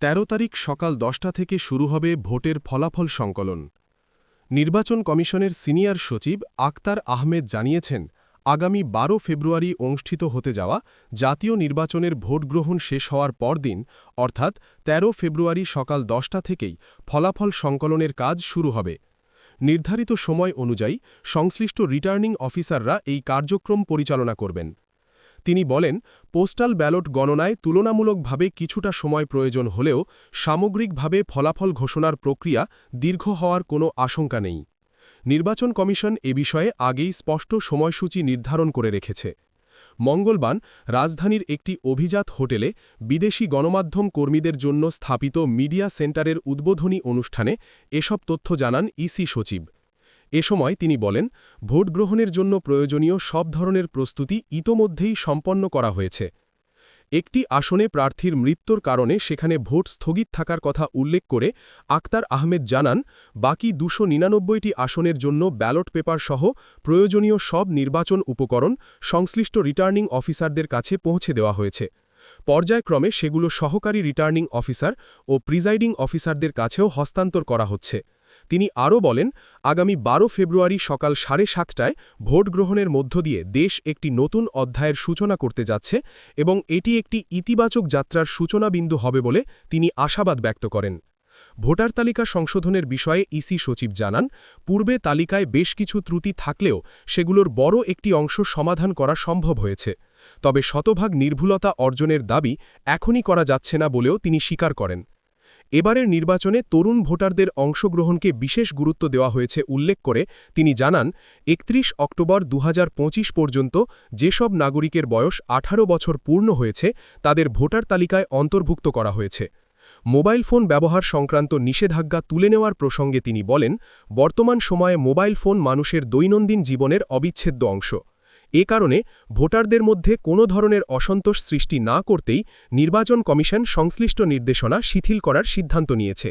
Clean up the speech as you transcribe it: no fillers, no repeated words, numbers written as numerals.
13 তারিখ সকাল 10টা থেকে শুরু হবে ভোটের ফলাফল সংকলন। নির্বাচন কমিশনের সিনিয়র সচিব আক্তার আহমেদ জানিয়েছেন, আগামী 12 ফেব্রুয়ারি অনুষ্ঠিত হতে যাওয়া জাতীয় নির্বাচনের ভোট গ্রহণ শেষ হওয়ার পরদিন অর্থাৎ 13 ফেব্রুয়ারি সকাল 10টা থেকেই ফলাফল সংকলনের কাজ শুরু হবে। নির্ধারিত সময় অনুযায়ী সংশ্লিষ্ট রিটার্নিং অফিসাররা এই কার্যক্রম পরিচালনা করবেন। তিনি বলেন, পোস্টাল ব্যালট গণনায় তুলনামূলকভাবে কিছুটা সময় প্রয়োজন হলেও সামগ্রিকভাবে ফলাফল ঘোষণার প্রক্রিয়া দীর্ঘ হওয়ার কোনো আশঙ্কা নেই। নির্বাচন কমিশন এ বিষয়ে আগেই স্পষ্ট সময়সূচি নির্ধারণ করে রেখেছে। মঙ্গলবার রাজধানীর একটি অভিজাত হোটেলে বিদেশি গণমাধ্যম কর্মীদের জন্য স্থাপিত মিডিয়া সেন্টারের উদ্বোধনী অনুষ্ঠানে এসব তথ্য জানান ইসি সচিব। এ সময় তিনি বলেন, ভোট গ্রহণের জন্য প্রয়োজনীয় সব ধরনের প্রস্তুতি ইতোমধ্যেই সম্পন্ন করা হয়েছে। একটি আসনে প্রার্থীর মৃত্যুর কারণে সেখানে ভোট স্থগিত থাকার কথা উল্লেখ করে আক্তার আহমেদ জানান, বাকি 299টি আসনের জন্য ব্যালট পেপার সহ প্রয়োজনীয় সব নির্বাচন উপকরণ সংশ্লিষ্ট রিটার্নিং অফিসারদের কাছে পৌঁছে দেওয়া হয়েছে। পর্যায়ক্রমে সেগুলো সহকারী রিটার্নিং অফিসার ও প্রিজাইডিং অফিসারদের কাছেও হস্তান্তর করা হচ্ছে। তিনি আরও বলেন, আগামী 12 ফেব্রুয়ারি সকাল 7:30টায় ভোট গ্রহণের মধ্য দিয়ে দেশ একটি নতুন অধ্যায়ের সূচনা করতে যাচ্ছে এবং এটি একটি ইতিবাচক যাত্রার সূচনাবিন্দু হবে বলে তিনি আশাবাদ ব্যক্ত করেন। ভোটার তালিকা সংশোধনের বিষয়ে ইসি সচিব জানান, পূর্বে তালিকায় বেশ কিছু ত্রুটি থাকলেও সেগুলোর বড় একটি অংশ সমাধান করা সম্ভব হয়েছে। তবে শতভাগ নির্ভুলতা অর্জনের দাবি এখনই করা যাচ্ছে না বলেও তিনি স্বীকার করেন। এবারের নির্বাচনে তরুণ ভোটারদের অংশগ্রহণকে বিশেষ গুরুত্ব দেওয়া হয়েছে উল্লেখ করে তিনি জানান, 31 অক্টোবর 2025 পর্যন্ত যেসব নাগরিকের বয়স 18 বছর পূর্ণ হয়েছে তাদের ভোটার তালিকায় অন্তর্ভুক্ত করা হয়েছে। মোবাইল ফোন ব্যবহার সংক্রান্ত নিষেধাজ্ঞা তুলে নেওয়ার প্রসঙ্গে তিনি বলেন, বর্তমান সময়ে মোবাইল ফোন মানুষের দৈনন্দিন জীবনের অবিচ্ছেদ্য অংশ। এ কারণে ভোটারদের মধ্যে কোনো ধরনের অসন্তোষ সৃষ্টি না করতেই নির্বাচন কমিশন সংশ্লিষ্ট নির্দেশনা শিথিল করার সিদ্ধান্ত নিয়েছে।